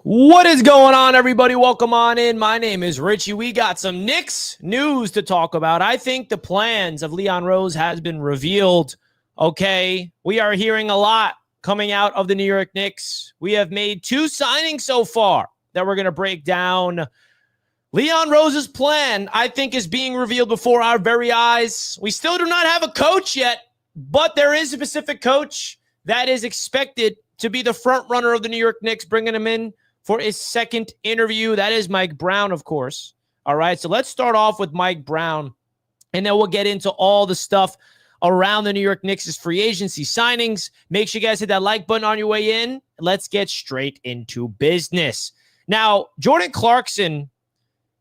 What is going on, everybody? Welcome on in. My name is Richie. We got some Knicks news to talk about. I think the plans of Leon Rose has been revealed. Okay, we are hearing a lot coming out of the New York Knicks. We have made 2 signings so far that we're going to break down. Leon Rose's plan, I think, is being revealed before our very eyes. We still do not have a coach yet, but there is a specific coach that is expected to be the front runner of the New York Knicks, bringing him in for his second interview. That is Mike Brown, of course. All right, so let's start off with Mike Brown, and then we'll get into all the stuff around the New York Knicks' free agency signings. Make sure you guys hit that like button on your way in. Let's get straight into business. Now, Jordan Clarkson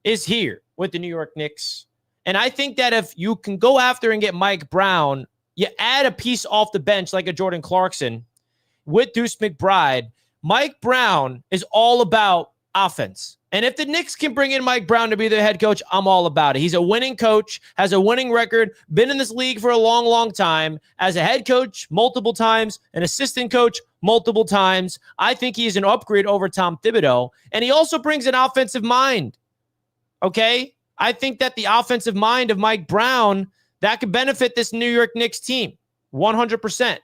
is here with the New York Knicks, and I think that if you can go after and get Mike Brown, you add a piece off the bench like a Jordan Clarkson with Deuce McBride. Mike Brown is all about offense. And if the Knicks can bring in Mike Brown to be their head coach, I'm all about it. He's a winning coach, has a winning record, been in this league for a long, long time, as a head coach multiple times, an assistant coach multiple times. I think he's an upgrade over Tom Thibodeau. And he also brings an offensive mind. Okay? I think that the offensive mind of Mike Brown, that could benefit this New York Knicks team 100%.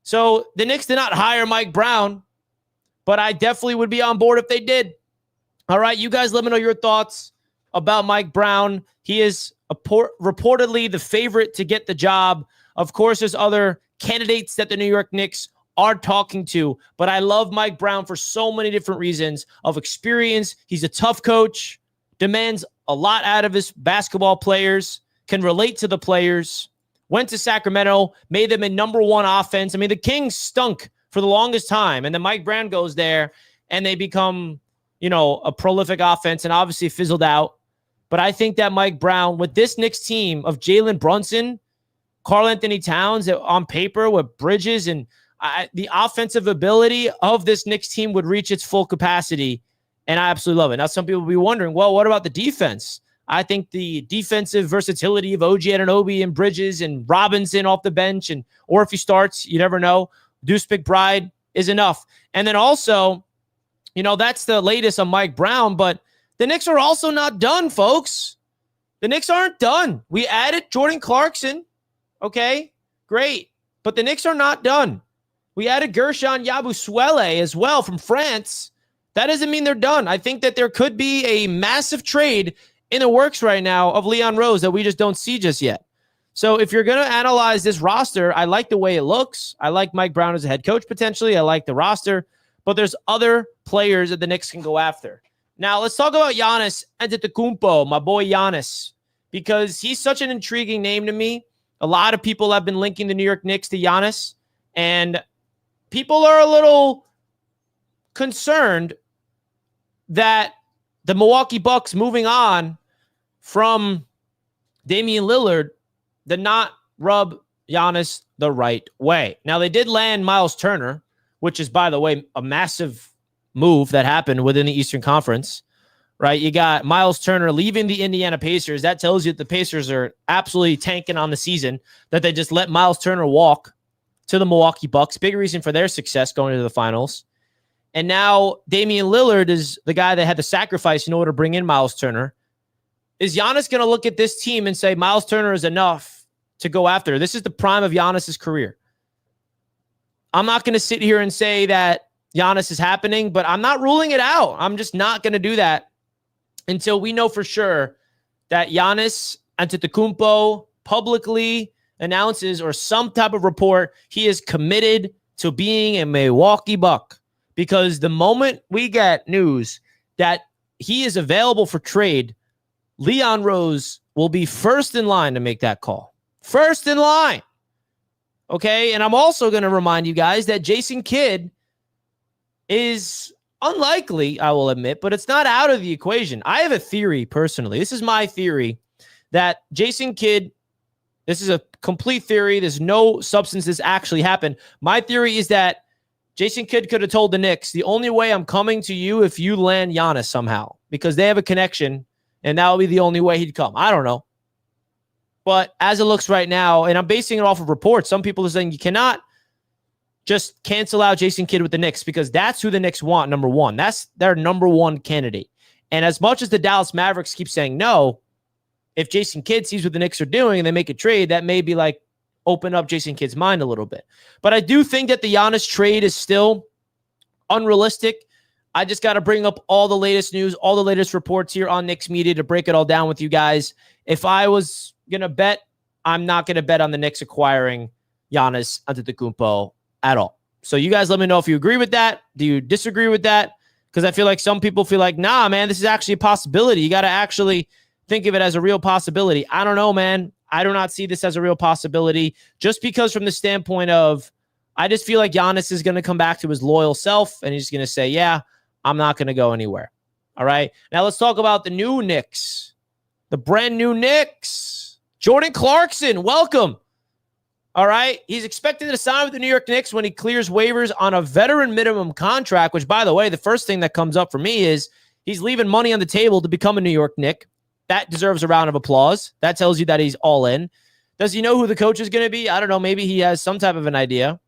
So the Knicks did not hire Mike Brown, but I definitely would be on board if they did. All right, you guys let me know your thoughts about Mike Brown. He is reportedly the favorite to get the job. Of course, there's other candidates that the New York Knicks are talking to, but I love Mike Brown for so many different reasons of experience. He's a tough coach, demands a lot out of his basketball players, can relate to the players, went to Sacramento, made them a number 1 offense. I mean, the Kings stunk for the longest time. And then Mike Brown goes there and they become, a prolific offense and obviously fizzled out. But I think that Mike Brown, with this Knicks team of Jalen Brunson, Karl Anthony Towns on paper with Bridges, and the offensive ability of this Knicks team would reach its full capacity. And I absolutely love it. Now, some people will be wondering, well, what about the defense? I think the defensive versatility of OG Anunoby and Bridges and Robinson off the bench, or if he starts, you never know, Deuce McBride is enough. And then also, that's the latest on Mike Brown, but the Knicks are also not done, folks. The Knicks aren't done. We added Jordan Clarkson. Okay, great. But the Knicks are not done. We added Gershon Yabusele as well from France. That doesn't mean they're done. I think that there could be a massive trade in the works right now of Leon Rose that we just don't see just yet. So if you're going to analyze this roster, I like the way it looks. I like Mike Brown as a head coach potentially. I like the roster. But there's other players that the Knicks can go after. Now, let's talk about Giannis Antetokounmpo, my boy Giannis, because he's such an intriguing name to me. A lot of people have been linking the New York Knicks to Giannis, and people are a little concerned that the Milwaukee Bucks moving on from Damian Lillard did not rub Giannis the right way. Now, they did land Miles Turner, which is, by the way, a massive move that happened within the Eastern Conference, right? You got Miles Turner leaving the Indiana Pacers. That tells you that the Pacers are absolutely tanking on the season, that they just let Miles Turner walk to the Milwaukee Bucks. Big reason for their success going into the finals. And now Damian Lillard is the guy that had to sacrifice in order to bring in Miles Turner. Is Giannis going to look at this team and say, Miles Turner is enough to go after? This is the prime of Giannis's career. I'm not going to sit here and say that Giannis is happening, but I'm not ruling it out. I'm just not going to do that until we know for sure that Giannis Antetokounmpo publicly announces, or some type of report, he is committed to being a Milwaukee Buck. Because the moment we get news that he is available for trade, Leon Rose will be first in line to make that call. First in line. Okay, and I'm also going to remind you guys that Jason Kidd is unlikely, I will admit, but it's not out of the equation. I have a theory, personally. This is my theory, that Jason Kidd, this is a complete theory. There's no substance this actually happened. My theory is that Jason Kidd could have told the Knicks, the only way I'm coming to you if you land Giannis somehow, because they have a connection, and that will be the only way he'd come. I don't know. But as it looks right now, and I'm basing it off of reports, some people are saying you cannot just cancel out Jason Kidd with the Knicks because that's who the Knicks want, number one. That's their number one candidate. And as much as the Dallas Mavericks keep saying no, if Jason Kidd sees what the Knicks are doing and they make a trade, that may be like open up Jason Kidd's mind a little bit. But I do think that the Giannis trade is still unrealistic. I just got to bring up all the latest news, all the latest reports here on Knicks Media to break it all down with you guys. If I was going to bet, I'm not going to bet on the Knicks acquiring Giannis Antetokounmpo at all. So you guys let me know if you agree with that. Do you disagree with that? Because I feel like some people feel like, nah, man, this is actually a possibility. You got to actually think of it as a real possibility. I don't know, man. I do not see this as a real possibility just because from the standpoint of I just feel like Giannis is going to come back to his loyal self and he's going to say, yeah, I'm not going to go anywhere. All right. Now let's talk about the new Knicks, the brand new Knicks. Jordan Clarkson, welcome. All right. He's expected to sign with the New York Knicks when he clears waivers on a veteran minimum contract, which, by the way, the first thing that comes up for me is he's leaving money on the table to become a New York Knick. That deserves a round of applause. That tells you that he's all in. Does he know who the coach is going to be? I don't know. Maybe he has some type of an idea.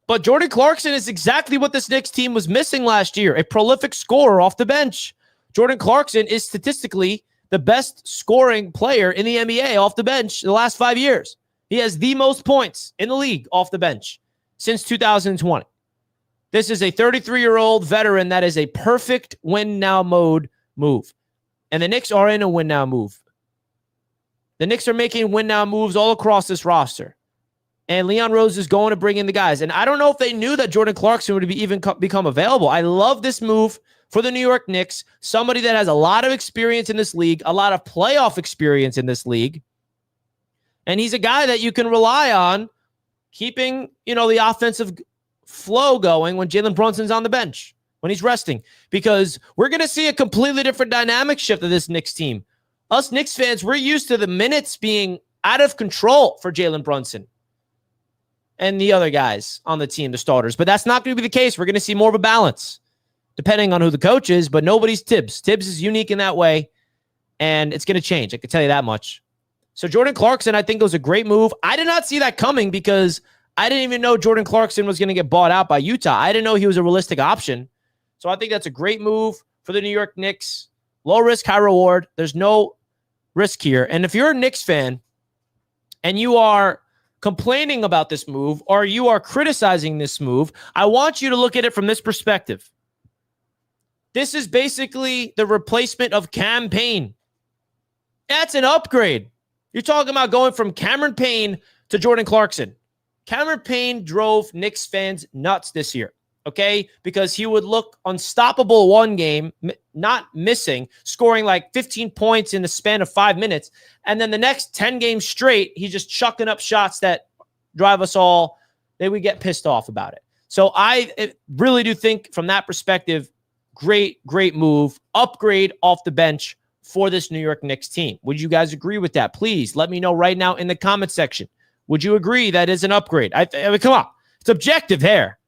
But Jordan Clarkson is exactly what this Knicks team was missing last year, a prolific scorer off the bench. Jordan Clarkson is statistically the best scoring player in the NBA off the bench the last 5 years. He has the most points in the league off the bench since 2020. This is a 33-year-old veteran that is a perfect win-now mode move. And the Knicks are in a win-now move. The Knicks are making win-now moves all across this roster. And Leon Rose is going to bring in the guys. And I don't know if they knew that Jordan Clarkson would become available. I love this move for the New York Knicks. Somebody that has a lot of experience in this league, a lot of playoff experience in this league. And he's a guy that you can rely on keeping, the offensive flow going when Jalen Brunson's on the bench, when he's resting. Because we're going to see a completely different dynamic shift of this Knicks team. Us Knicks fans, we're used to the minutes being out of control for Jalen Brunson and the other guys on the team, the starters. But that's not going to be the case. We're going to see more of a balance, depending on who the coach is, but nobody's Tibbs. Tibbs is unique in that way, and it's going to change. I can tell you that much. So Jordan Clarkson, I think, was a great move. I did not see that coming because I didn't even know Jordan Clarkson was going to get bought out by Utah. I didn't know he was a realistic option. So I think that's a great move for the New York Knicks. Low risk, high reward. There's no risk here. And if you're a Knicks fan and you are complaining about this move or you are criticizing this move, I want you to look at it from this perspective. This is basically the replacement of Cam Payne. That's an upgrade. You're talking about going from Cameron Payne to Jordan Clarkson. Cameron Payne drove Knicks fans nuts this year, okay? Because he would look unstoppable one game, not missing, scoring like 15 points in the span of 5 minutes. And then the next 10 games straight, he's just chucking up shots that drive us all, that we get pissed off about it. So I really do think from that perspective, great move, upgrade off the bench for this New York Knicks team. Would you guys agree with that? Please let me know right now in the comment section. Would you agree that is an upgrade? I mean, come on. It's objective here.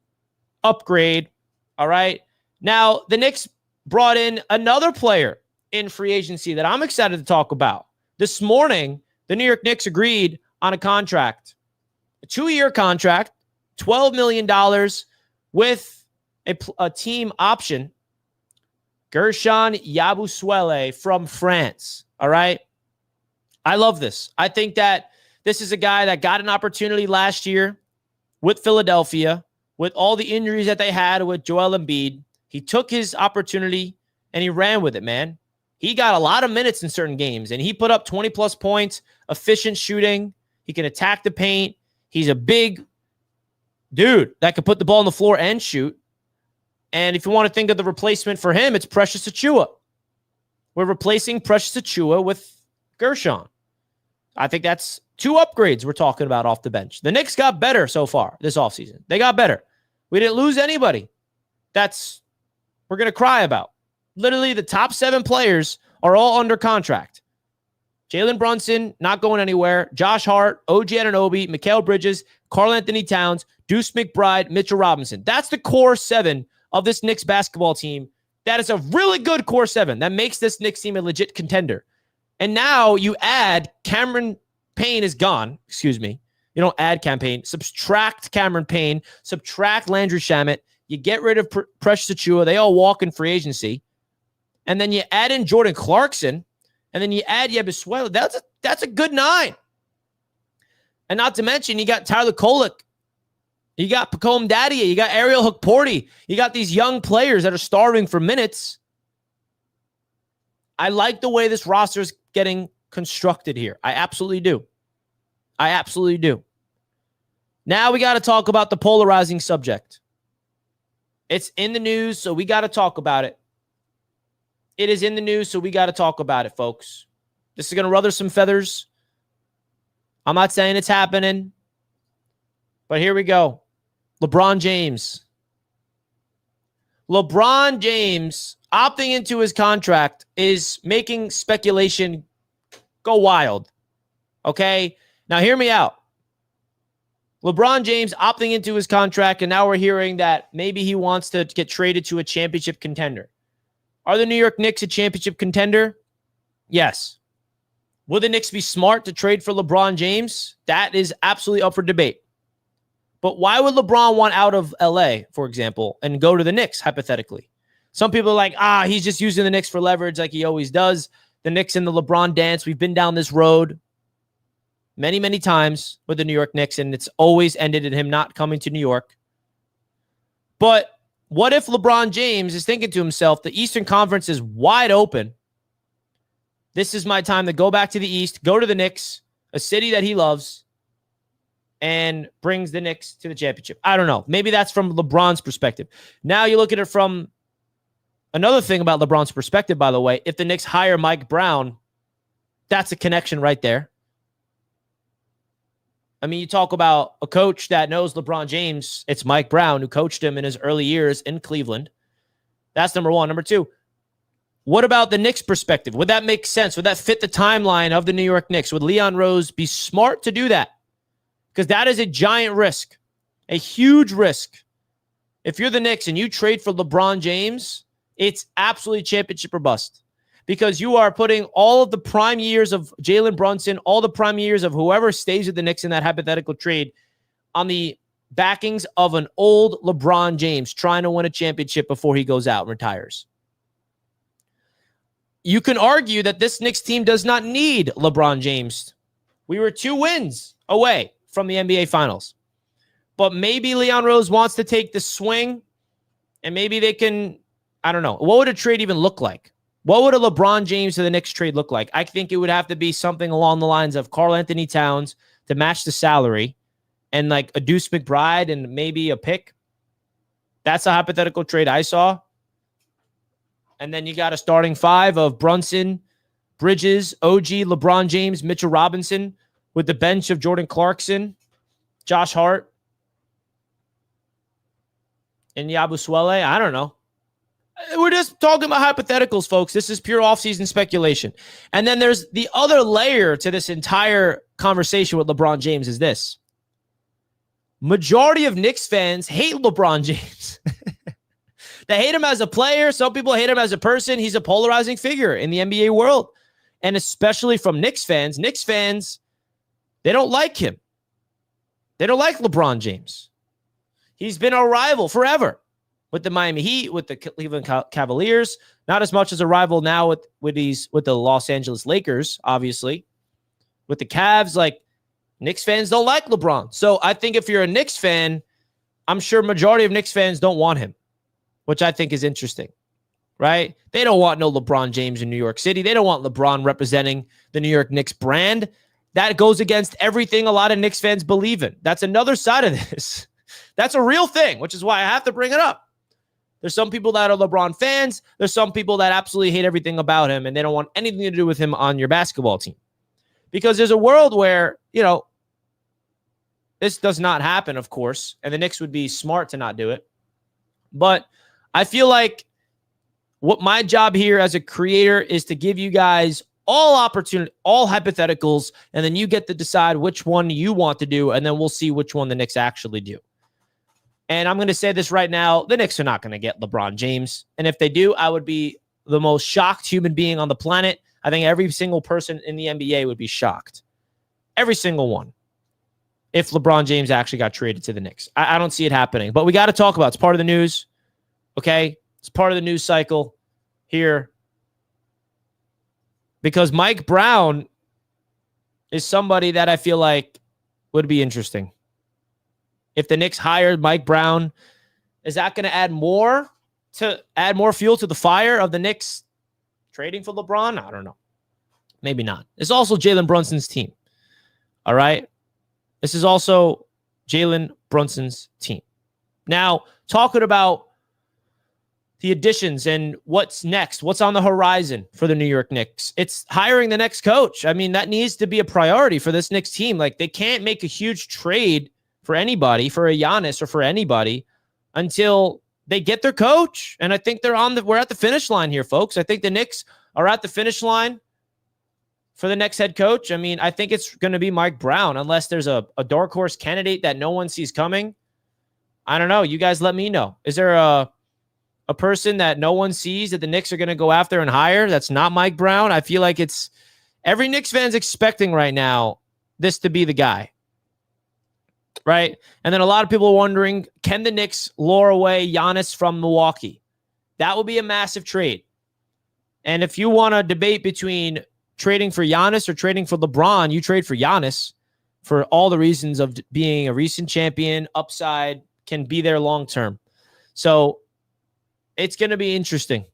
Upgrade. All right. Now, the Knicks brought in another player in free agency that I'm excited to talk about. This morning, the New York Knicks agreed on a contract, a 2-year contract, $12 million with a team option. Gershon Yabusele from France. All right. I love this. I think that this is a guy that got an opportunity last year with Philadelphia, with all the injuries that they had with Joel Embiid. He took his opportunity and he ran with it, man. He got a lot of minutes in certain games and he put up 20-plus points, efficient shooting. He can attack the paint. He's a big dude that can put the ball on the floor and shoot. And if you want to think of the replacement for him, it's Precious Achiuwa. We're replacing Precious Achiuwa with Gershon. I think that's 2 upgrades we're talking about off the bench. The Knicks got better so far this offseason. They got better. We didn't lose anybody. We're going to cry about. Literally, the top 7 players are all under contract. Jalen Brunson, not going anywhere. Josh Hart, OG Anunoby, Mikal Bridges, Karl Anthony Towns, Deuce McBride, Mitchell Robinson. That's the core 7 of this Knicks basketball team. That is a really good core 7 that makes this Knicks team a legit contender. And now you add Cameron Payne is gone. Excuse me. You don't add campaign. Subtract Cameron Payne. Subtract Landry Shamet. You get rid of Precious Achiuwa. They all walk in free agency. And then you add in Jordan Clarkson. And then you add Yabusele. That's a good 9. And not to mention, you got Tyler Kolek. You got Pacome Daddy. You got Ariel Hook-Porty. You got these young players that are starving for minutes. I like the way this roster is getting constructed here. I absolutely do. I absolutely do. Now we got to talk about the polarizing subject. It's in the news, so we got to talk about it. It is in the news, so we got to talk about it, folks. This is going to ruffle some feathers. I'm not saying it's happening, but here we go. LeBron James. LeBron James opting into his contract is making speculation go wild. Okay? Now hear me out. LeBron James opting into his contract, and now we're hearing that maybe he wants to get traded to a championship contender. Are the New York Knicks a championship contender? Yes. Will the Knicks be smart to trade for LeBron James? That is absolutely up for debate. But why would LeBron want out of LA, for example, and go to the Knicks, hypothetically? Some people are like, he's just using the Knicks for leverage like he always does. The Knicks and the LeBron dance. We've been down this road many, many times with the New York Knicks, and it's always ended in him not coming to New York. But what if LeBron James is thinking to himself, the Eastern Conference is wide open. This is my time to go back to the East, go to the Knicks, a city that he loves, and brings the Knicks to the championship. I don't know. Maybe that's from LeBron's perspective. Now you look at it from another thing about LeBron's perspective, by the way. If the Knicks hire Mike Brown, that's a connection right there. I mean, you talk about a coach that knows LeBron James. It's Mike Brown, who coached him in his early years in Cleveland. That's number one. Number two, what about the Knicks' perspective? Would that make sense? Would that fit the timeline of the New York Knicks? Would Leon Rose be smart to do that? Because that is a giant risk, a huge risk. If you're the Knicks and you trade for LeBron James, it's absolutely championship or bust. Because you are putting all of the prime years of Jalen Brunson, all the prime years of whoever stays with the Knicks in that hypothetical trade on the backings of an old LeBron James trying to win a championship before he goes out and retires. You can argue that this Knicks team does not need LeBron James. We were 2 wins away from the NBA Finals. But maybe Leon Rose wants to take the swing, and maybe they can, I don't know. What would a trade even look like? What would a LeBron James to the Knicks trade look like? I think it would have to be something along the lines of Karl Anthony Towns to match the salary and like a Deuce McBride and maybe a pick. That's a hypothetical trade I saw. And then you got a starting 5 of Brunson, Bridges, OG, LeBron James, Mitchell Robinson with the bench of Jordan Clarkson, Josh Hart, and Yabusele. I don't know. We're just talking about hypotheticals, folks. This is pure offseason speculation. And then there's the other layer to this entire conversation with LeBron James is this. Majority of Knicks fans hate LeBron James. They hate him as a player. Some people hate him as a person. He's a polarizing figure in the NBA world. And especially from Knicks fans. Knicks fans, they don't like him. They don't like LeBron James. He's been a rival forever. With the Miami Heat, with the Cleveland Cavaliers, not as much as a rival now with the Los Angeles Lakers, obviously. With the Cavs, like Knicks fans don't like LeBron. So I think if you're a Knicks fan, I'm sure majority of Knicks fans don't want him, which I think is interesting, right? They don't want no LeBron James in New York City. They don't want LeBron representing the New York Knicks brand. That goes against everything a lot of Knicks fans believe in. That's another side of this. That's a real thing, which is why I have to bring it up. There's some people that are LeBron fans. There's some people that absolutely hate everything about him, and they don't want anything to do with him on your basketball team. Because there's a world where, this does not happen, of course, and the Knicks would be smart to not do it. But I feel like what my job here as a creator is to give you guys all opportunity, all hypotheticals, and then you get to decide which one you want to do, and then we'll see which one the Knicks actually do. And I'm going to say this right now. The Knicks are not going to get LeBron James. And if they do, I would be the most shocked human being on the planet. I think every single person in the NBA would be shocked. Every single one. if LeBron James actually got traded to the Knicks. I don't see it happening, but we got to talk about it. It's part of the news, okay? It's part of the news cycle here because Mike Brown is somebody that I feel like would be interesting. If the Knicks hired Mike Brown, is that going to add more fuel to the fire of the Knicks trading for LeBron? I don't know. Maybe not. It's also Jalen Brunson's team. All right? This is also Jalen Brunson's team. Now, talking about the additions and what's next, what's on the horizon for the New York Knicks. It's hiring the next coach. I mean, that needs to be a priority for this Knicks team. Like, they can't make a huge trade for anybody, for a Giannis or for anybody, until they get their coach. And I think we're at the finish line here, folks. I think the Knicks are at the finish line for the next head coach. I mean, I think it's going to be Mike Brown, unless there's a dark horse candidate that no one sees coming. I don't know. You guys let me know. Is there a person that no one sees that the Knicks are going to go after and hire that's not Mike Brown? I feel like it's every Knicks fan's expecting right now this to be the guy, right? And then a lot of people are wondering, can the Knicks lure away Giannis from Milwaukee? That will be a massive trade. And if you want to debate between trading for Giannis or trading for LeBron, you trade for Giannis for all the reasons of being a recent champion, upside, can be there long term. So it's going to be interesting.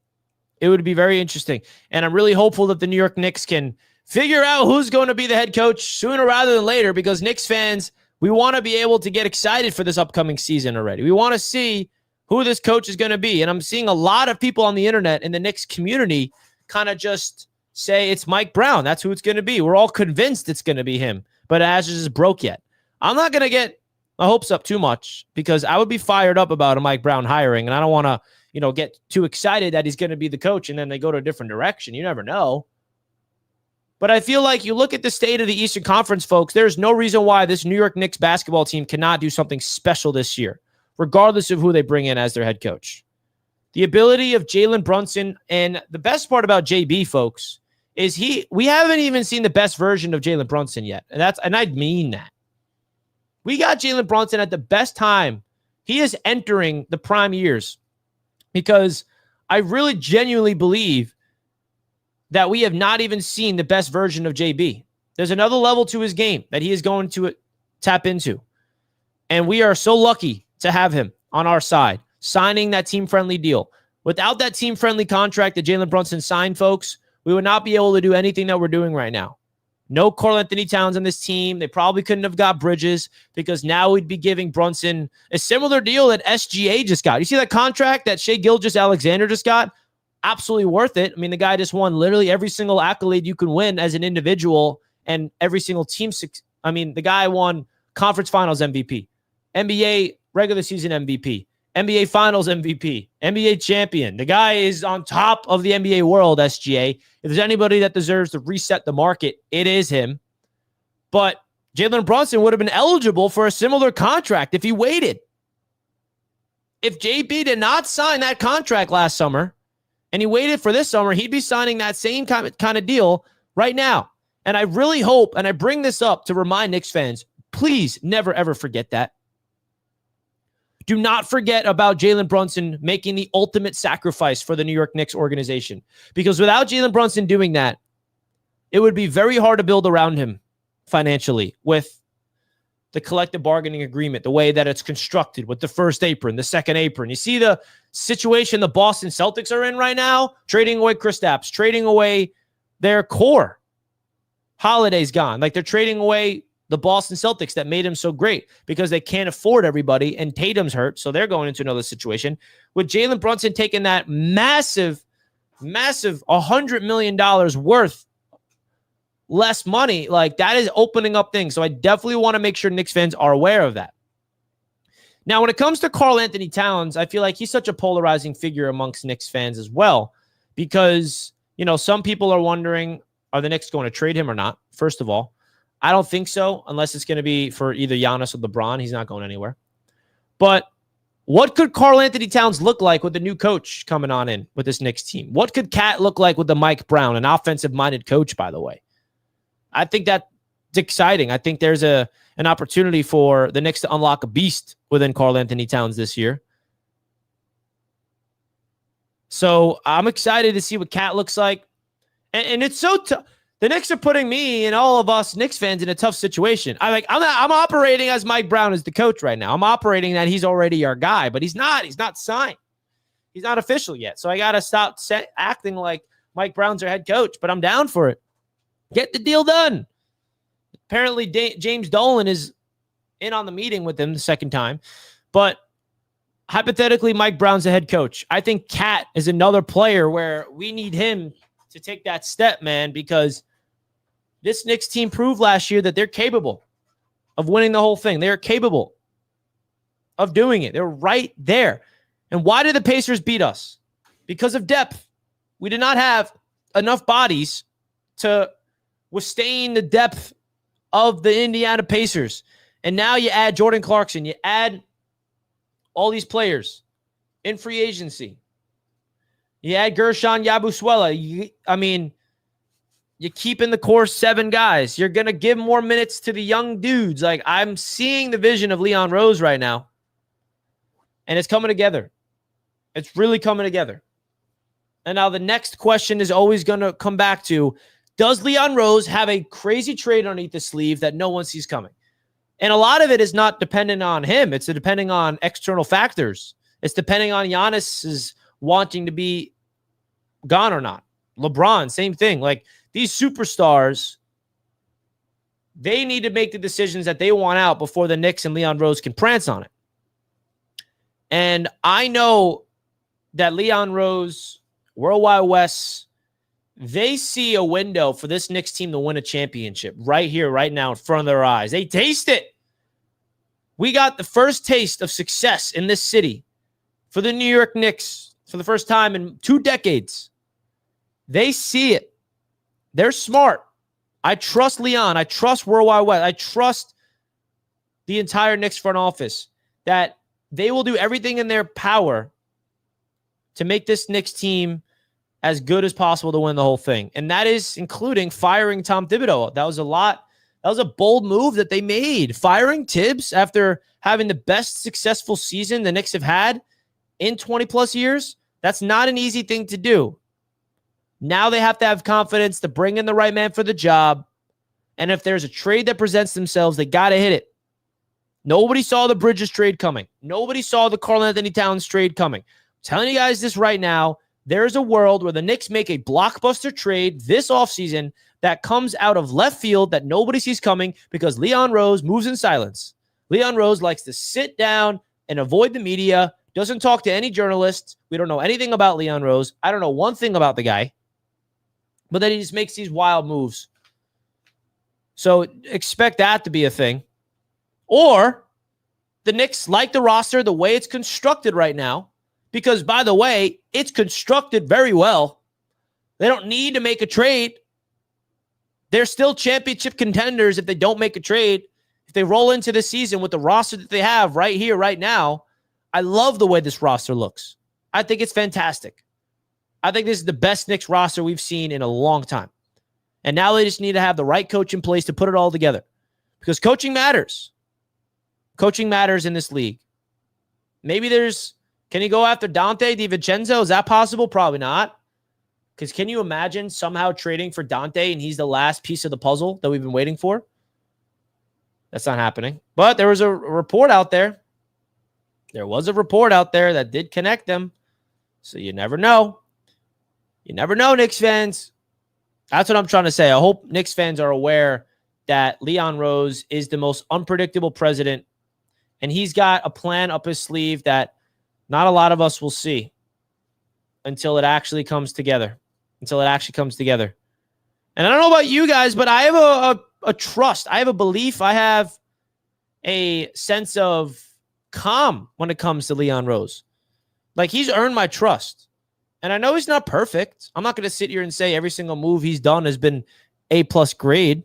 It would be very interesting. And I'm really hopeful that the New York Knicks can figure out who's going to be the head coach sooner rather than later, because Knicks fans, we want to be able to get excited for this upcoming season already. We want to see who this coach is going to be. And I'm seeing a lot of people on the internet in the Knicks community kind of just say it's Mike Brown. That's who it's going to be. We're all convinced it's going to be him, but it hasn't just broke yet. I'm not going to get my hopes up too much because I would be fired up about a Mike Brown hiring, and I don't want to get too excited that he's going to be the coach and then they go to a different direction. You never know. But I feel like you look at the state of the Eastern Conference, folks, there's no reason why this New York Knicks basketball team cannot do something special this year, regardless of who they bring in as their head coach. The ability of Jalen Brunson, and the best part about JB, folks, is we haven't even seen the best version of Jalen Brunson yet. And I mean that. We got Jalen Brunson at the best time. He is entering the prime years. Because I really genuinely believe that we have not even seen the best version of JB. There's another level to his game that he is going to tap into. And we are so lucky to have him on our side, signing that team-friendly deal. Without that team-friendly contract that Jalen Brunson signed, folks, we would not be able to do anything that we're doing right now. No Karl-Anthony Towns on this team. They probably couldn't have got Bridges, because now we'd be giving Brunson a similar deal that SGA just got. You see that contract that Shai Gilgeous-Alexander just got? Absolutely worth it. I mean, the guy just won literally every single accolade you can win as an individual, and every single team. I mean, the guy won Conference Finals MVP, NBA regular season MVP, NBA Finals MVP, NBA champion. The guy is on top of the NBA world, SGA. If there's anybody that deserves to reset the market, it is him. But Jalen Brunson would have been eligible for a similar contract if he waited. If JB did not sign that contract last summer and he waited for this summer, he'd be signing that same kind of deal right now. And I really hope, and I bring this up to remind Knicks fans, please never, ever forget that. Do not forget about Jalen Brunson making the ultimate sacrifice for the New York Knicks organization. Because without Jalen Brunson doing that, it would be very hard to build around him financially with the collective bargaining agreement, the way that it's constructed with the first apron, the second apron. You see the situation the Boston Celtics are in right now, trading away Kristaps, trading away their core. Holiday's gone. Like, they're trading away the Boston Celtics that made him so great because they can't afford everybody, and Tatum's hurt, so they're going into another situation. With Jalen Brunson taking that massive $100 million worth less money, like, that is opening up things. So I definitely want to make sure Knicks fans are aware of that. Now, when it comes to Karl-Anthony Towns, I feel like he's such a polarizing figure amongst Knicks fans as well, because, some people are wondering, are the Knicks going to trade him or not? First of all, I don't think so, unless it's going to be for either Giannis or LeBron. He's not going anywhere. But what could Karl-Anthony Towns look like with the new coach coming on in with this Knicks team? What could Cat look like with the Mike Brown, an offensive-minded coach, by the way? I think that It's exciting. I think there's an opportunity for the Knicks to unlock a beast within Karl Anthony Towns this year. So I'm excited to see what Cat looks like. And it's so tough. The Knicks are putting me and all of us Knicks fans in a tough situation. I'm operating as Mike Brown is the coach right now. I'm operating that he's already our guy, but he's not. He's not signed. He's not official yet. So I got to stop acting like Mike Brown's our head coach, but I'm down for it. Get the deal done. Apparently, James Dolan is in on the meeting with him the second time. But hypothetically, Mike Brown's the head coach. I think Cat is another player where we need him to take that step, man, because this Knicks team proved last year that they're capable of winning the whole thing. They're capable of doing it. They're right there. And why did the Pacers beat us? Because of depth. We did not have enough bodies to withstand the depth of the Indiana Pacers. And now you add Jordan Clarkson. You add all these players in free agency. You add Gershon Yabusele. You keep in the core 7 guys. You're going to give more minutes to the young dudes. Like, I'm seeing the vision of Leon Rose right now. And it's coming together. It's really coming together. And now the next question is always going to come back to, does Leon Rose have a crazy trade underneath the sleeve that no one sees coming? And a lot of it is not dependent on him. It's depending on external factors. It's depending on Giannis's wanting to be gone or not. LeBron, same thing. Like, these superstars, they need to make the decisions that they want out before the Knicks and Leon Rose can prance on it. And I know that Leon Rose, Worldwide West, they see a window for this Knicks team to win a championship right here, right now, in front of their eyes. They taste it. We got the first taste of success in this city for the New York Knicks for the first time in 2 decades. They see it. They're smart. I trust Leon. I trust Worldwide West. I trust the entire Knicks front office that they will do everything in their power to make this Knicks team as good as possible to win the whole thing. And that is including firing Tom Thibodeau. That was a lot. That was a bold move that they made. Firing Tibbs after having the best successful season the Knicks have had in 20 plus years. That's not an easy thing to do. Now they have to have confidence to bring in the right man for the job. And if there's a trade that presents themselves, they got to hit it. Nobody saw the Bridges trade coming. Nobody saw the Karl Anthony Towns trade coming. I'm telling you guys this right now. There's a world where the Knicks make a blockbuster trade this offseason that comes out of left field that nobody sees coming because Leon Rose moves in silence. Leon Rose likes to sit down and avoid the media, doesn't talk to any journalists. We don't know anything about Leon Rose. I don't know one thing about the guy. But then he just makes these wild moves. So expect that to be a thing. Or the Knicks like the roster the way it's constructed right now. Because, by the way, it's constructed very well. They don't need to make a trade. They're still championship contenders if they don't make a trade. If they roll into the season with the roster that they have right here, right now, I love the way this roster looks. I think it's fantastic. I think this is the best Knicks roster we've seen in a long time. And now they just need to have the right coach in place to put it all together. Because coaching matters. Coaching matters in this league. Maybe can you go after Dante DiVincenzo? Is that possible? Probably not. Because can you imagine somehow trading for Dante and he's the last piece of the puzzle that we've been waiting for? That's not happening. But there was a report out there. There was a report out there that did connect them. So you never know. You never know, Knicks fans. That's what I'm trying to say. I hope Knicks fans are aware that Leon Rose is the most unpredictable president, and he's got a plan up his sleeve that not a lot of us will see until it actually comes together. And I don't know about you guys, but I have a trust. I have a belief. I have a sense of calm when it comes to Leon Rose. Like, he's earned my trust. And I know he's not perfect. I'm not going to sit here and say every single move he's done has been A+ grade.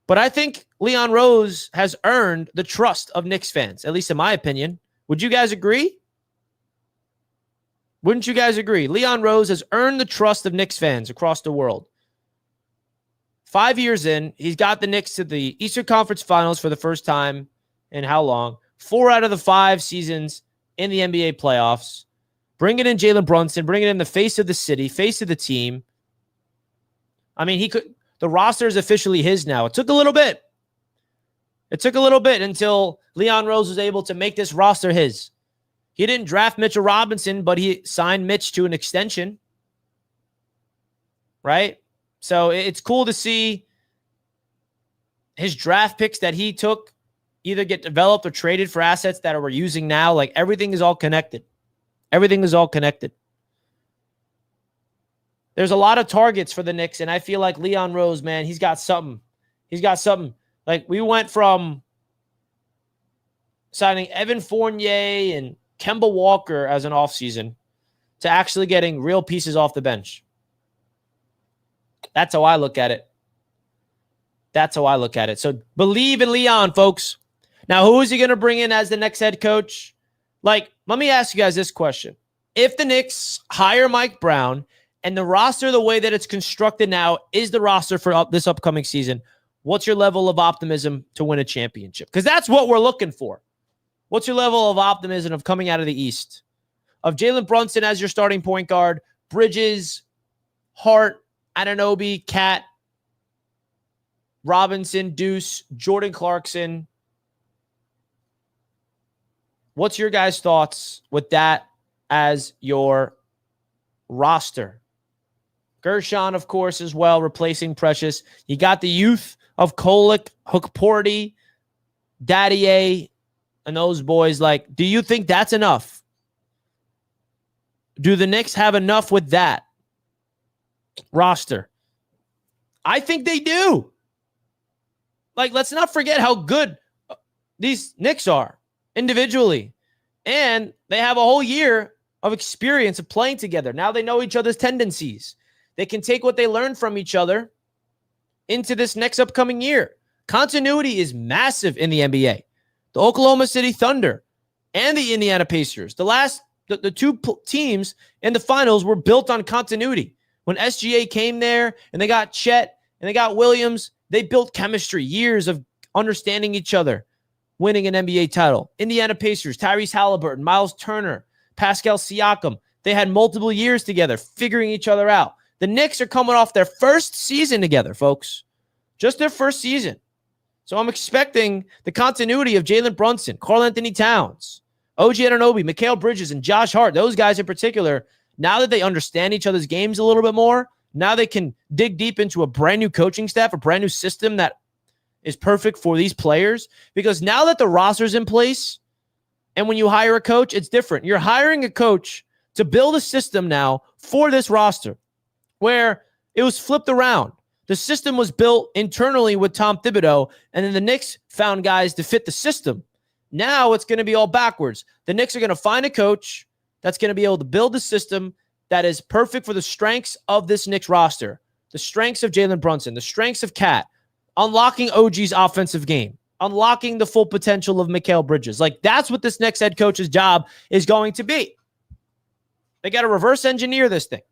But I think Leon Rose has earned the trust of Knicks fans, at least in my opinion. Would you guys agree? Wouldn't you guys agree? Leon Rose has earned the trust of Knicks fans across the world. 5 years in, he's got the Knicks to the Eastern Conference Finals for the first time in how long? 4 out of the 5 seasons in the NBA playoffs. Bringing in Jalen Brunson, bringing in the face of the city, face of the team. I mean, the roster is officially his now. It took a little bit. It took a little bit until Leon Rose was able to make this roster his. He didn't draft Mitchell Robinson, but he signed Mitch to an extension. Right? So it's cool to see his draft picks that he took either get developed or traded for assets that we're using now. Like, everything is all connected. Everything is all connected. There's a lot of targets for the Knicks, and I feel like Leon Rose, man, he's got something. He's got something. Like, we went from signing Evan Fournier and Kemba Walker as an offseason to actually getting real pieces off the bench. That's how I look at it. That's how I look at it. So believe in Leon, folks. Now, who is he going to bring in as the next head coach? Like, let me ask you guys this question. If the Knicks hire Mike Brown and the roster, the way that it's constructed now, is the roster for this upcoming season, what's your level of optimism to win a championship? Because that's what we're looking for. What's your level of optimism of coming out of the East? Of Jalen Brunson as your starting point guard, Bridges, Hart, Anunoby, Cat, Robinson, Deuce, Jordan Clarkson. What's your guys' thoughts with that as your roster? Gershon, of course, as well, replacing Precious. You got the youth of Kolek, Hookporty, Daddy A, and those boys. Like, do you think that's enough? Do the Knicks have enough with that roster? I think they do. Like, let's not forget how good these Knicks are individually. And they have a whole year of experience of playing together. Now they know each other's tendencies. They can take what they learned from each other into this next upcoming year. Continuity is massive in the NBA. The Oklahoma City Thunder and the Indiana Pacers, the two teams in the finals were built on continuity. When SGA came there and they got Chet and they got Williams, they built chemistry, years of understanding each other, winning an NBA title. Indiana Pacers, Tyrese Halliburton, Miles Turner, Pascal Siakam. They had multiple years together, figuring each other out. The Knicks are coming off their first season together, folks. Just their first season. So I'm expecting the continuity of Jalen Brunson, Karl Anthony Towns, OG Anunoby, Mikal Bridges, and Josh Hart. Those guys in particular, now that they understand each other's games a little bit more, now they can dig deep into a brand new coaching staff, a brand new system that is perfect for these players. Because now that the roster's in place, and when you hire a coach, it's different. You're hiring a coach to build a system now for this roster where it was flipped around. The system was built internally with Tom Thibodeau, and then the Knicks found guys to fit the system. Now it's going to be all backwards. The Knicks are going to find a coach that's going to be able to build a system that is perfect for the strengths of this Knicks roster, the strengths of Jalen Brunson, the strengths of Cat, unlocking OG's offensive game, unlocking the full potential of Mikal Bridges. Like, that's what this next head coach's job is going to be. They got to reverse engineer this thing.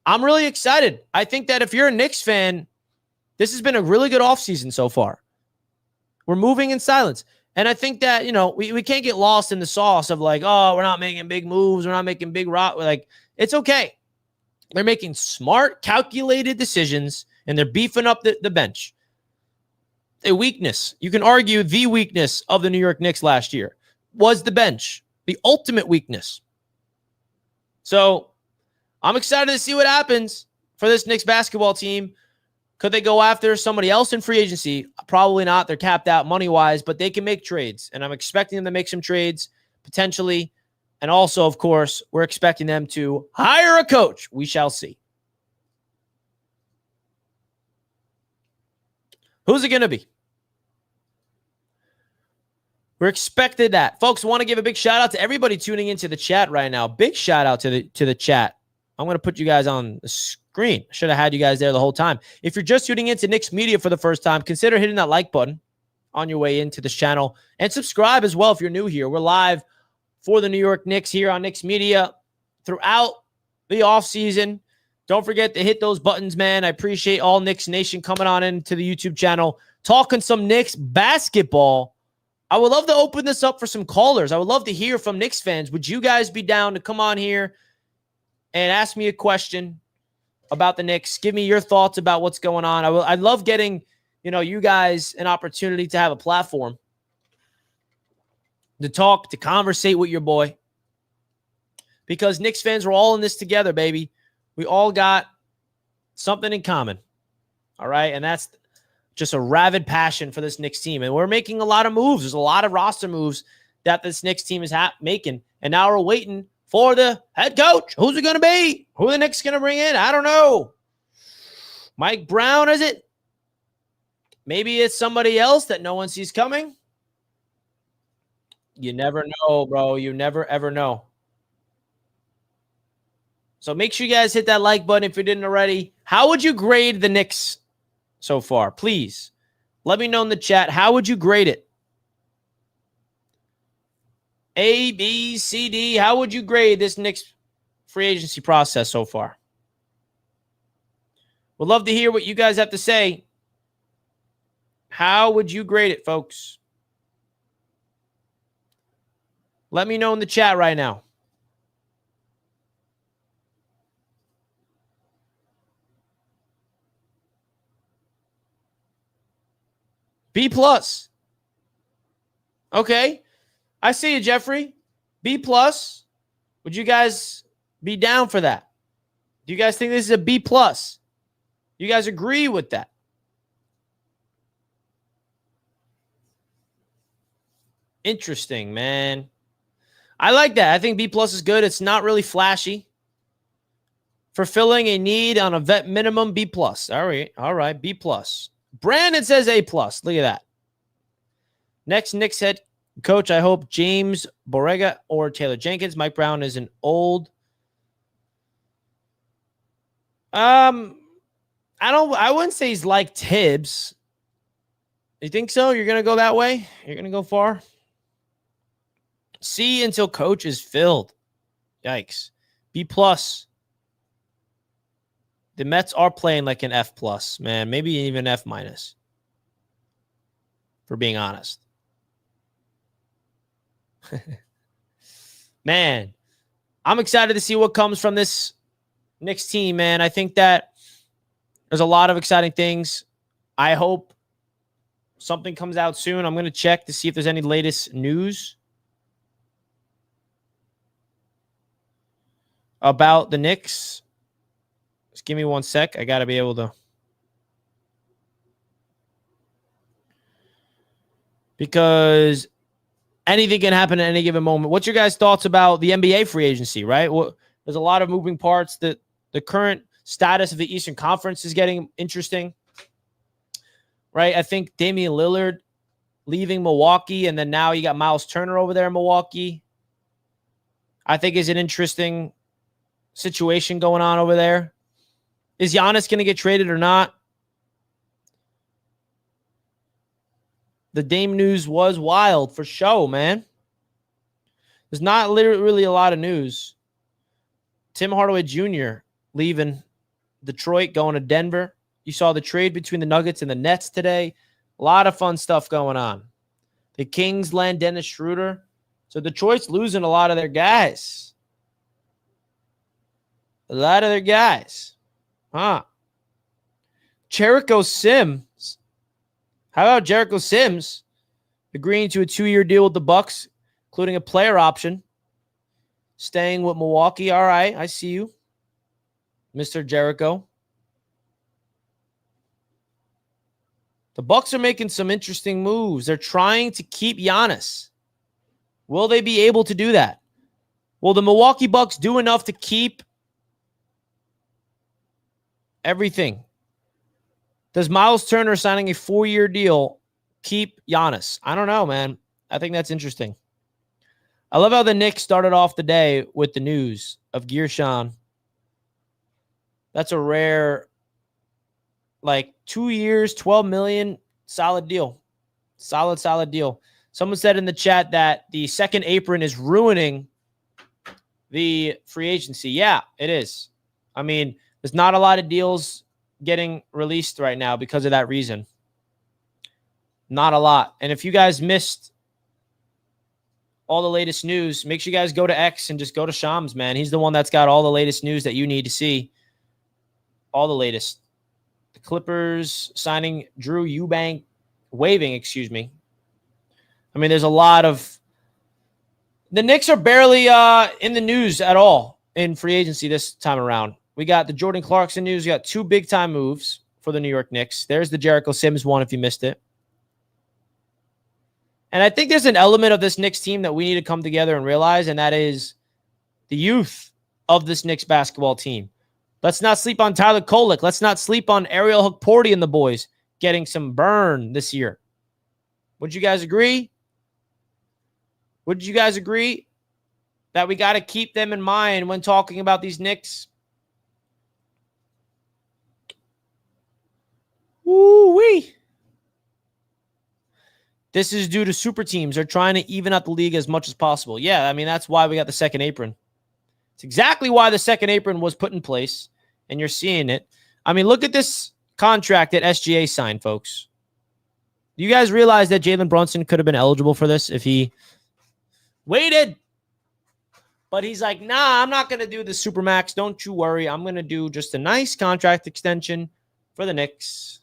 I'm really excited. I think that if you're a Knicks fan, this has been a really good offseason so far. We're moving in silence. And I think that, we can't get lost in the sauce of like, oh, we're not making big moves. We're not making big rock. Like, it's okay. They're making smart, calculated decisions, and they're beefing up the bench. A weakness, you can argue the weakness of the New York Knicks last year was the bench, the ultimate weakness. So I'm excited to see what happens for this Knicks basketball team. Could they go after somebody else in free agency? Probably not. They're capped out money-wise, but they can make trades. And I'm expecting them to make some trades, potentially. And also, of course, we're expecting them to hire a coach. We shall see. Who's it going to be? We're expected that. Folks, I want to give a big shout-out to everybody tuning into the chat right now. Big shout-out to the chat. I'm going to put you guys on the screen. Should have had you guys there the whole time. If you're just tuning into Knicks Media for the first time, consider hitting that like button on your way into this channel. And subscribe as well if you're new here. We're live for the New York Knicks here on Knicks Media throughout the offseason. Don't forget to hit those buttons, man. I appreciate all Knicks Nation coming on into the YouTube channel, talking some Knicks basketball. I would love to open this up for some callers. I would love to hear from Knicks fans. Would you guys be down to come on here and ask me a question about the Knicks? Give me your thoughts about what's going on. I love getting, you guys an opportunity to have a platform to talk, to conversate with your boy. Because Knicks fans, we're all in this together, baby. We all got something in common. All right? And that's just a rabid passion for this Knicks team. And we're making a lot of moves. There's a lot of roster moves that this Knicks team is making. And now we're waiting for the head coach. Who's it going to be? Who are the Knicks going to bring in? I don't know. Mike Brown, is it? Maybe it's somebody else that no one sees coming. You never know, bro. You never, ever know. So make sure you guys hit that like button if you didn't already. How would you grade the Knicks so far? Please let me know in the chat. How would you grade it? A, B, C, D. How would you grade this Knicks free agency process so far? Would love to hear what you guys have to say. How would you grade it, folks? Let me know in the chat right now. B plus. Okay. I see you, Jeffrey. B plus. Would you guys be down for that? Do you guys think this is a B plus? You guys agree with that? Interesting, man. I like that. I think B plus is good. It's not really flashy. Fulfilling a need on a vet minimum, B plus. All right, B plus. Brandon says A plus. Look at that. Next Knicks head coach, I hope James Borrega or Taylor Jenkins. Mike Brown is an old. I wouldn't say he's like Tibbs. You think so? You're gonna go that way? You're gonna go far? C until coach is filled. Yikes. B plus. The Mets are playing like an F plus, man. Maybe even F minus. For being honest. Man, I'm excited to see what comes from this Knicks team, man. I think that there's a lot of exciting things. I hope something comes out soon. I'm going to check to see if there's any latest news about the Knicks. Just give me one sec. I got to be able to. Because anything can happen at any given moment. What's your guys' thoughts about the NBA free agency, right? Well, there's a lot of moving parts. The current status of the Eastern Conference is getting interesting, right? I think Damian Lillard leaving Milwaukee, and then now you got Miles Turner over there in Milwaukee. I think is an interesting situation going on over there. Is Giannis going to get traded or not? The Dame news was wild for show, man. There's not really a lot of news. Tim Hardaway Jr. leaving Detroit, going to Denver. You saw the trade between the Nuggets and the Nets today. A lot of fun stuff going on. The Kings land Dennis Schroeder. So Detroit's losing a lot of their guys. A lot of their guys. Huh. Jericho Sims. How about Jericho Sims agreeing to a 2-year deal with the Bucks, including a player option, staying with Milwaukee? All right, I see you, Mr. Jericho. The Bucks are making some interesting moves. They're trying to keep Giannis. Will they be able to do that? Will the Milwaukee Bucks do enough to keep everything? Does Miles Turner signing a 4-year deal keep Giannis? I don't know, man. I think that's interesting. I love how the Knicks started off the day with the news of Gershon. That's a rare, 2 years, $12 million, solid deal. Solid deal. Someone said in the chat that the second apron is ruining the free agency. Yeah, it is. I mean, There's not a lot of deals getting released right now because of that reason. Not a lot. And if you guys missed all the latest news, make sure you guys go to X and just go to Shams, man. He's the one that's got all the latest news that you need to see. All the latest. The Clippers signing Drew Eubank, waiving. I mean, there's a lot of... The Knicks are barely in the news at all in free agency this time around. We got the Jordan Clarkson news. We got 2 big-time moves for the New York Knicks. There's the Jericho Sims one if you missed it. And I think there's an element of this Knicks team that we need to come together and realize, and that is the youth of this Knicks basketball team. Let's not sleep on Tyler Kolek. Let's not sleep on Ariel Hukporti and the boys getting some burn this year. Would you guys agree? Would you guys agree that we got to keep them in mind when talking about these Knicks? Woo-wee. This is due to super teams. They're trying to even out the league as much as possible. Yeah, I mean, that's why we got the second apron. It's exactly why the second apron was put in place, and you're seeing it. I mean, look at this contract that SGA signed, folks. Do you guys realize that Jalen Brunson could have been eligible for this if he waited? But he's like, nah, I'm not going to do the Supermax. Don't you worry. I'm going to do just a nice contract extension for the Knicks.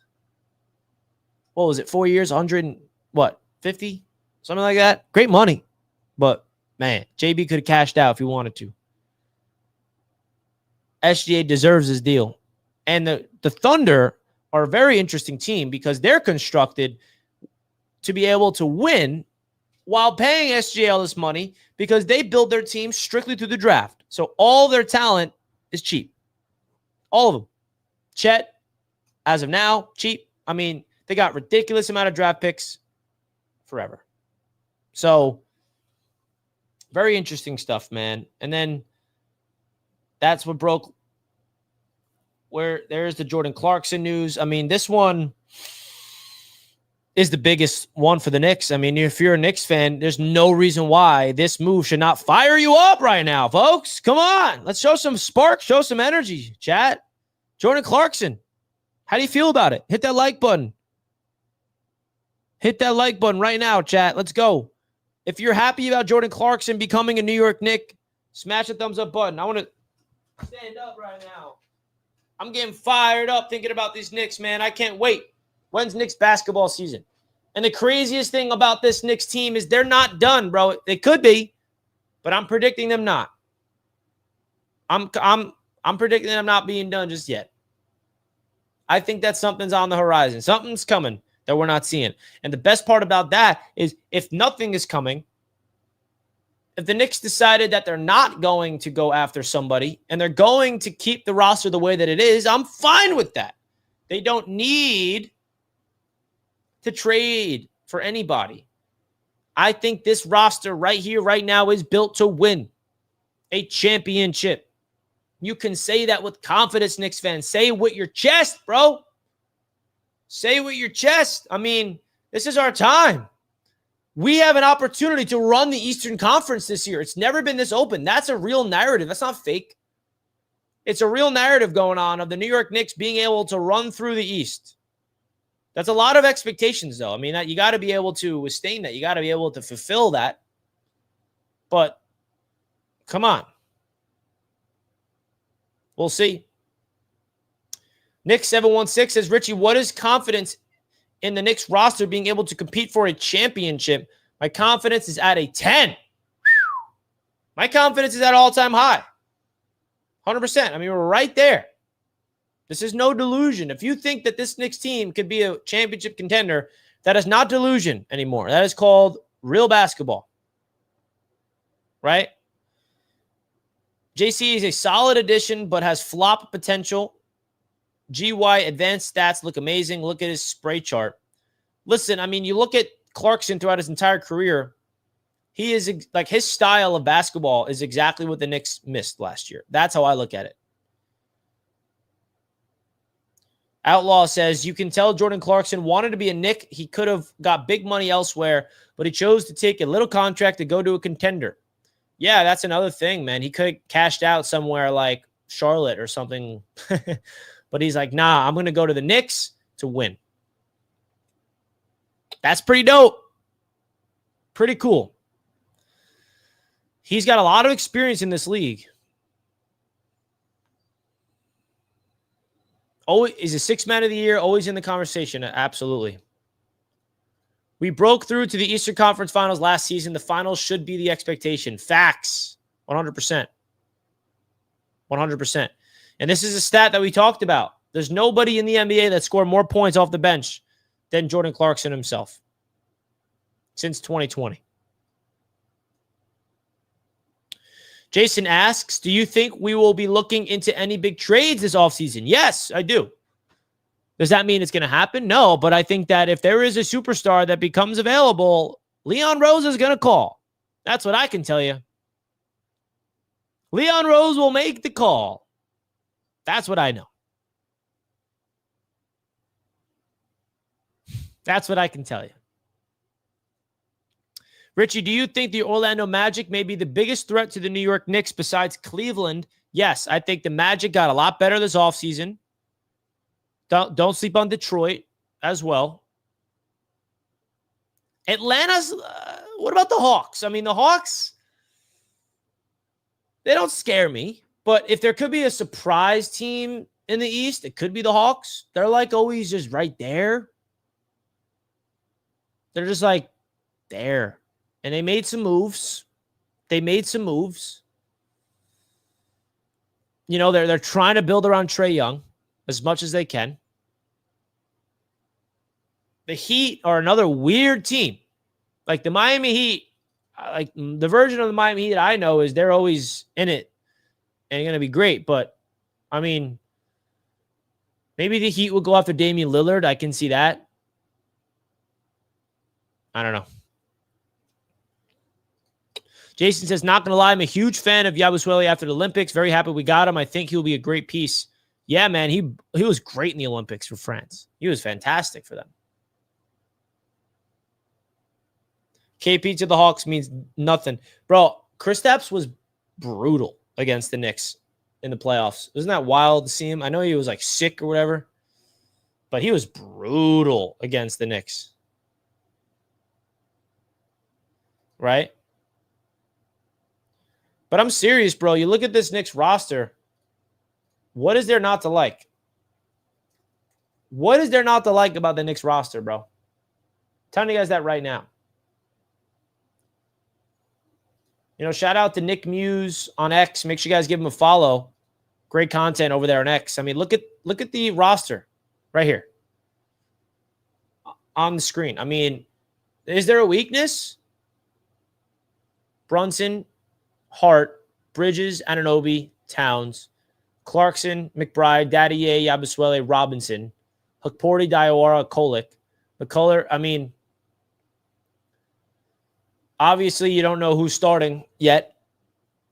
What was it? 4 years, 50? Something like that. Great money. But, man, JB could have cashed out if he wanted to. SGA deserves his deal. And the Thunder are a very interesting team because they're constructed to be able to win while paying SGA all this money because they build their team strictly through the draft. So all their talent is cheap. All of them. Chet, as of now, cheap. I mean, they got ridiculous amount of draft picks forever. So, very interesting stuff, man. And then that's what broke where there's the Jordan Clarkson news. I mean, this one is the biggest one for the Knicks. I mean, if you're a Knicks fan, there's no reason why this move should not fire you up right now, folks. Come on. Let's show some spark, show some energy, chat. Jordan Clarkson, how do you feel about it? Hit that like button. Hit that like button right now, chat. Let's go. If you're happy about Jordan Clarkson becoming a New York Knick, smash the thumbs up button. I want to stand up right now. I'm getting fired up thinking about these Knicks, man. I can't wait. When's Knicks basketball season? And the craziest thing about this Knicks team is they're not done, bro. They could be, but I'm predicting them not. I'm predicting them not being done just yet. I think that something's on the horizon. Something's coming that we're not seeing. And the best part about that is if nothing is coming, if the Knicks decided that they're not going to go after somebody and they're going to keep the roster the way that it is, I'm fine with that. They don't need to trade for anybody. I think this roster right here, right now is built to win a championship. You can say that with confidence, Knicks fans. Say it with your chest, bro. Say it with your chest. I mean, this is our time. We have an opportunity to run the Eastern Conference this year. It's never been this open. That's a real narrative. That's not fake. It's a real narrative going on of the New York Knicks being able to run through the East. That's a lot of expectations, though. I mean, you got to be able to withstand that. You got to be able to fulfill that. But come on. We'll see. Nick 716 says, Richie, what is confidence in the Knicks roster being able to compete for a championship? My confidence is at a 10. My confidence is at all-time high. 100%. I mean, we're right there. This is no delusion. If you think that this Knicks team could be a championship contender, that is not delusion anymore. That is called real basketball. Right? JC is a solid addition, but has flop potential. GY advanced stats look amazing. Look at his spray chart. Listen, I mean, you look at Clarkson throughout his entire career. He is like his style of basketball is exactly what the Knicks missed last year. That's how I look at it. Outlaw says, you can tell Jordan Clarkson wanted to be a Knick. He could have got big money elsewhere, but he chose to take a little contract to go to a contender. Yeah, that's another thing, man. He could have cashed out somewhere like Charlotte or something. But he's like, nah, I'm going to go to the Knicks to win. That's pretty dope. Pretty cool. He's got a lot of experience in this league. Always is a sixth man of the year, always in the conversation. Absolutely. We broke through to the Eastern Conference Finals last season. The finals should be the expectation. Facts. 100%. 100%. And this is a stat that we talked about. There's nobody in the NBA that scored more points off the bench than Jordan Clarkson himself since 2020. Jason asks, do you think we will be looking into any big trades this offseason? Yes, I do. Does that mean it's going to happen? No, but I think that if there is a superstar that becomes available, Leon Rose is going to call. That's what I can tell you. Leon Rose will make the call. That's what I know. That's what I can tell you. Richie, do you think the Orlando Magic may be the biggest threat to the New York Knicks besides Cleveland? Yes, I think the Magic got a lot better this offseason. Don't sleep on Detroit as well. Atlanta's, what about the Hawks? I mean, the Hawks, they don't scare me. But if there could be a surprise team in the East, it could be the Hawks. They're like always just right there. They're just like there. And they made some moves. You know, they're trying to build around Trae Young as much as they can. The Heat are another weird team. Like the Miami Heat, like the version of the Miami Heat I know is they're always in it and going to be great. But, I mean, maybe the Heat will go after Damian Lillard. I can see that. I don't know. Jason says, not going to lie, I'm a huge fan of Yabusele after the Olympics. Very happy we got him. I think he'll be a great piece. Yeah, man, he was great in the Olympics for France. He was fantastic for them. KP to the Hawks means nothing. Bro, Kristaps was brutal against the Knicks in the playoffs. Isn't that wild to see him? I know he was like sick or whatever, but he was brutal against the Knicks. Right? But I'm serious, bro. You look at this Knicks roster. What is there not to like? What is there not to like about the Knicks roster, bro? I'm telling you guys that right now. You know, shout out to Nick Muse on X. Make sure you guys give him a follow. Great content over there on X. I mean, look at the roster right here on the screen. I mean, is there a weakness? Brunson, Hart, Bridges, Anunoby, Towns, Clarkson, McBride, Daddier, Yabusele, Robinson, Hukporti, Diawara, Kolek. McCullough, I mean, obviously you don't know who's starting yet.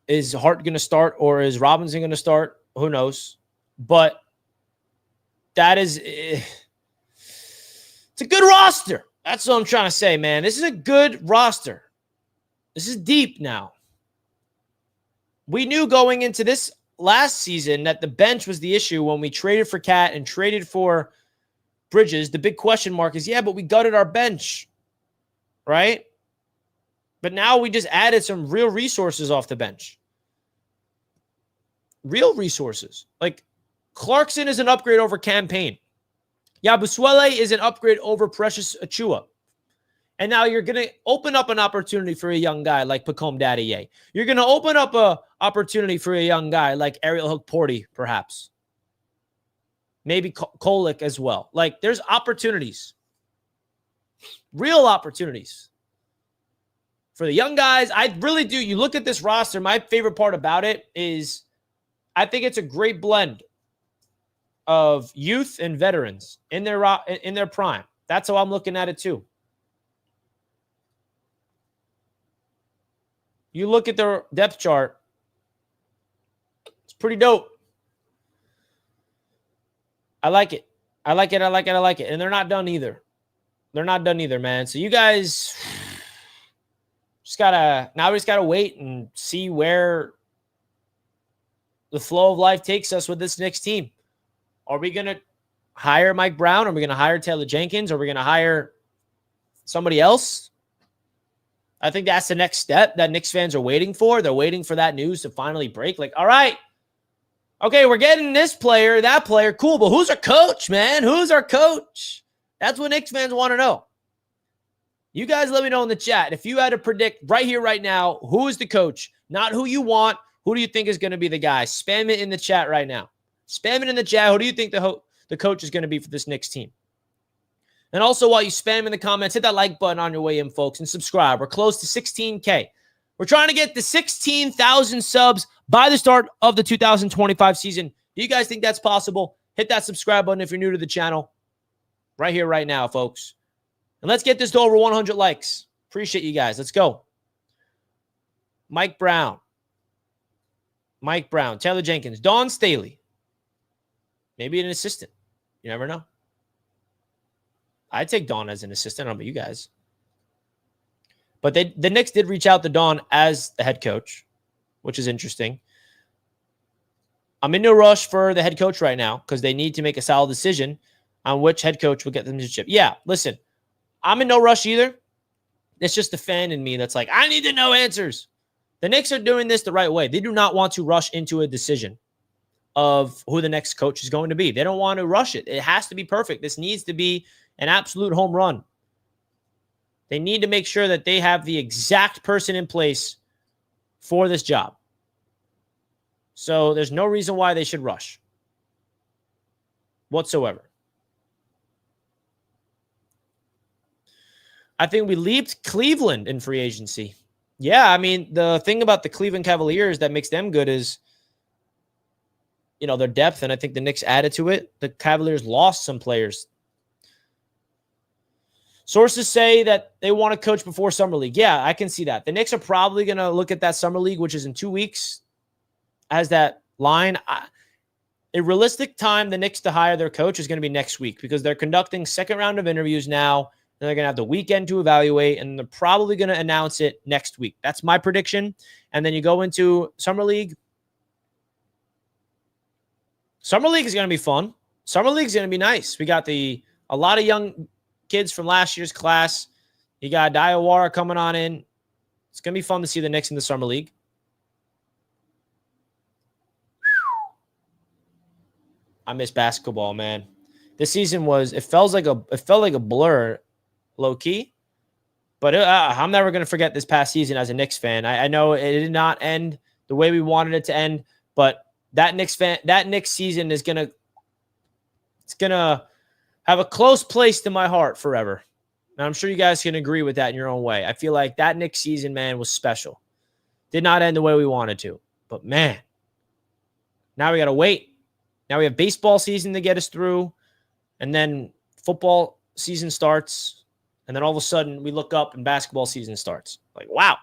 Is Hart going to start or is Robinson going to start? Who knows? But that is, it's a good roster. That's what I'm trying to say, man. This is a good roster. This is deep now. We knew going into this last season that the bench was the issue when we traded for Cat and traded for Bridges. The big question mark is, yeah, but we gutted our bench, right? But now we just added some real resources off the bench. Real resources. Like Clarkson is an upgrade over Campaign. Yabusele is an upgrade over Precious Achua. And now you're going to open up an opportunity for a young guy like Pacome Daddier. You're going to open up an opportunity for a young guy like Ariel Hukporti, perhaps. Maybe Kolek as well. Like, there's opportunities. Real opportunities. For the young guys, I really do. You look at this roster, my favorite part about it is I think it's a great blend of youth and veterans in their prime. That's how I'm looking at it too. You look at their depth chart, it's pretty dope. I like it. I like it. And they're not done either. Man. So you guys we just gotta wait and see where the flow of life takes us with this Knicks team. Are we going to hire Mike Brown? Are we going to hire Taylor Jenkins? Are we going to hire somebody else? I think that's the next step that Knicks fans are waiting for. They're waiting for that news to finally break. Like, all right, okay, we're getting this player, that player. Cool, but who's our coach, man? Who's our coach? That's what Knicks fans want to know. You guys let me know in the chat. If you had to predict right here, right now, who is the coach? Not who you want. Who do you think is going to be the guy? Spam it in the chat right now. Spam it in the chat. Who do you think the coach is going to be for this Knicks team? And also, while you spam in the comments, hit that like button on your way in, folks, and subscribe. We're close to 16K. We're trying to get to 16,000 subs by the start of the 2025 season. Do you guys think that's possible? Hit that subscribe button if you're new to the channel. Right here, right now, folks. And let's get this to over 100 likes. Appreciate you guys. Let's go. Mike Brown. Taylor Jenkins. Dawn Staley. Maybe an assistant. You never know. I'd take Dawn as an assistant. I don't know about you guys. But the Knicks did reach out to Dawn as the head coach, which is interesting. I'm in no rush for the head coach right now because they need to make a solid decision on which head coach will get them to chip. Yeah, listen, I'm in no rush either. It's just the fan in me that's like, I need to know answers. The Knicks are doing this the right way. They do not want to rush into a decision of who the next coach is going to be. They don't want to rush it. It has to be perfect. This needs to be an absolute home run. They need to make sure that they have the exact person in place for this job. So there's no reason why they should rush whatsoever. I think we leaped Cleveland in free agency. Yeah, I mean, the thing about the Cleveland Cavaliers that makes them good is, you know, their depth, and I think the Knicks added to it. The Cavaliers lost some players. Sources say that they want to coach before Summer League. Yeah, I can see that. The Knicks are probably going to look at that Summer League, which is in 2 weeks, as that line. A realistic time the Knicks to hire their coach is going to be next week because they're conducting second round of interviews now. And they're going to have the weekend to evaluate, and they're probably going to announce it next week. That's my prediction. And then you go into Summer League. Summer League is going to be fun. Summer League is going to be nice. We got a lot of young kids from last year's class. You got Diawara coming on in. It's going to be fun to see the Knicks in the Summer League. I miss basketball, man. This season it felt like a blur, low key. But I'm never going to forget this past season as a Knicks fan. I know it did not end the way we wanted it to end, but that Knicks season is going to have a close place to my heart forever. And I'm sure you guys can agree with that in your own way. I feel like that Knicks season, man, was special. Did not end the way we wanted to. But, man, now we got to wait. Now we have baseball season to get us through. And then football season starts. And then all of a sudden we look up and basketball season starts. Like, wow.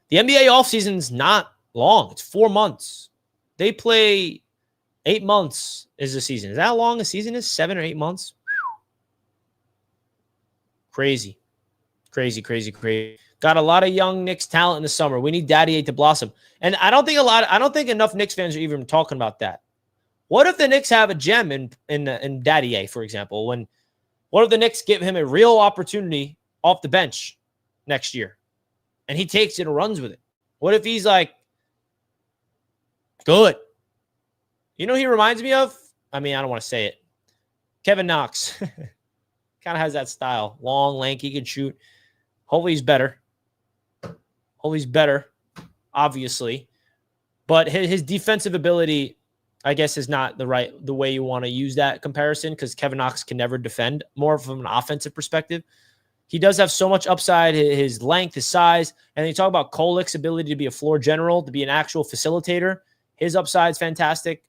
The NBA offseason's not long. It's 4 months. They play 8 months is the season. Is that how long a season is? 7 or 8 months? Crazy. Got a lot of young Knicks talent in the summer. We need Daddy 8 to blossom. And I don't think enough Knicks fans are even talking about that. What if the Knicks have a gem in Daddy A, for example? What if the Knicks give him a real opportunity off the bench next year? And he takes it and runs with it. What if he's like, good? You know who he reminds me of? I mean, I don't want to say it. Kevin Knox. Kind of has that style. Long, lanky, can shoot. Hopefully he's better. Obviously. But his defensive ability, I guess, is not the way you want to use that comparison because Kevin Knox can never defend more from an offensive perspective. He does have so much upside, his length, his size. And then you talk about Kolek's ability to be a floor general, to be an actual facilitator. His upside is fantastic.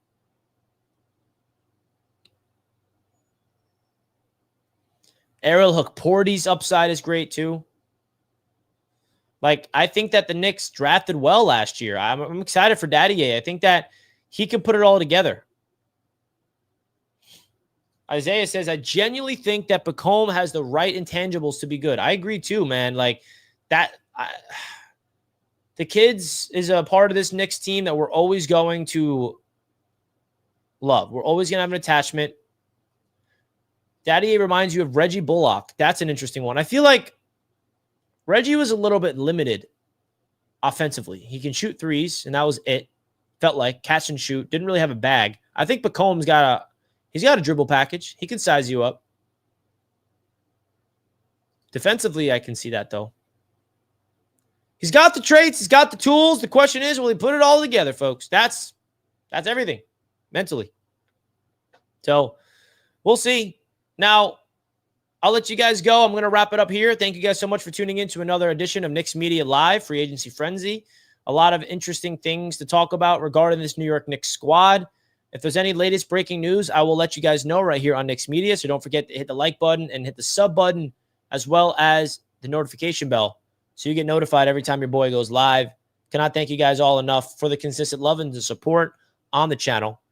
Ariel Hook-Porty's upside is great too. Like, I think that the Knicks drafted well last year. I'm excited for Daddy A. I think that he can put it all together. Isaiah says, I genuinely think that Bacome has the right intangibles to be good. I agree too, man. Like that. The The kids is a part of this Knicks team that we're always going to love. We're always going to have an attachment. Daddy reminds you of Reggie Bullock. That's an interesting one. I feel like Reggie was a little bit limited offensively. He can shoot threes, and that was it. Felt like catch and shoot. Didn't really have a bag. I think Bacomb's got a dribble package. He can size you up. Defensively, I can see that, though. He's got the traits. He's got the tools. The question is, will he put it all together, folks? That's everything mentally. So we'll see. Now, I'll let you guys go. I'm going to wrap it up here. Thank you guys so much for tuning in to another edition of Knicks Media Live, Free Agency Frenzy. A lot of interesting things to talk about regarding this New York Knicks squad. If there's any latest breaking news, I will let you guys know right here on Knicks Media. So don't forget to hit the like button and hit the sub button, as well as the notification bell, so you get notified every time your boy goes live. Cannot thank you guys all enough for the consistent love and the support on the channel.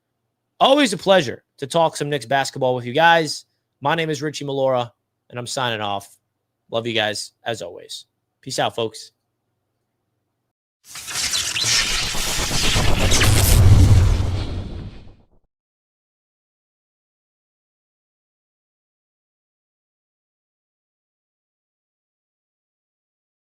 Always a pleasure to talk some Knicks basketball with you guys. My name is Richie Melora, and I'm signing off. Love you guys as always. Peace out, folks.